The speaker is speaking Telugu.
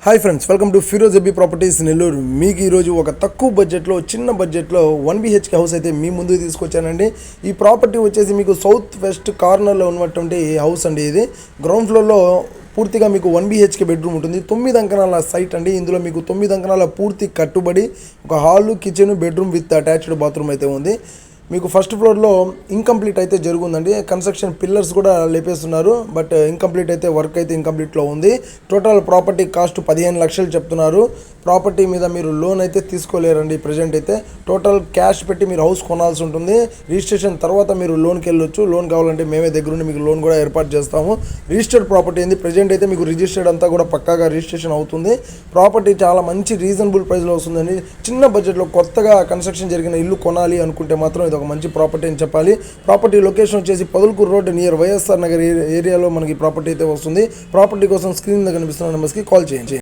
Hi friends, welcome to Firoz AB properties Nellore. మీకు ఈరోజు ఒక తక్కువ బడ్జెట్లో చిన్న బడ్జెట్లో 1 BHK హౌస్ అయితే మీ ముందుకు తీసుకొచ్చానండి. ఈ ప్రాపర్టీ వచ్చేసి మీకు సౌత్ వెస్ట్ కార్నర్లో ఉన్నటువంటి హౌస్ అండి. ఇది గ్రౌండ్ ఫ్లోర్లో పూర్తిగా మీకు 1 BHK బెడ్రూమ్ ఉంటుంది. 9 అంకణాల సైట్ అండి. ఇందులో మీకు 9 అంకణాల పూర్తి కట్టుబడి ఒక hall, kitchen, bedroom with attached bathroom అయితే ఉంది. మీకు ఫస్ట్ ఫ్లోర్లో ఇంకంప్లీట్ అయితే జరుగుందండి. కన్స్ట్రక్షన్ పిల్లర్స్ కూడా లేపేస్తున్నారు, బట్ ఇంకంప్లీట్ అయితే వర్క్ అయితే ఇంకంప్లీట్లో ఉంది. టోటల్ ప్రాపర్టీ కాస్ట్ 15 లక్షలు చెప్తున్నారు. ప్రాపర్టీ మీద మీరు లోన్ అయితే తీసుకోలేరండి. ప్రజెంట్ అయితే టోటల్ క్యాష్ పెట్టి మీరు హౌస్ కొనాల్సి ఉంటుంది. రిజిస్ట్రేషన్ తర్వాత మీరు లోన్కి వెళ్ళొచ్చు. లోన్ కావాలంటే మేమే దగ్గరుండి మీకు లోన్ కూడా ఏర్పాటు చేస్తాము. రిజిస్టర్డ్ ప్రాపర్టీ ఏంది, ప్రజెంట్ అయితే మీకు రిజిస్టర్డ్ అంతా కూడా పక్కాగా రిజిస్ట్రేషన్ అవుతుంది. ప్రాపర్టీ చాలా మంచి రీజనబుల్ ప్రైస్లో వస్తుందండి. చిన్న బడ్జెట్లో కొత్తగా కన్స్ట్రక్షన్ జరిగిన ఇల్లు కొనాలి అనుకుంటే మాత్రం ఇది ఒక మంచి ప్రాపర్టీ అని చెప్పాలి. ప్రాపర్టీ లొకేషన్ వచ్చేసి పొదలకూరు రోడ్ నియర్ వైఎస్ఆర్ నగర్ ఏరియాలో మనకి ప్రాపర్టీ అయితే వస్తుంది. ప్రాపర్టీ కోసం స్క్రీన్ మీద కనిపిస్తున్న నెంబర్స్కి కాల్ చేయండి.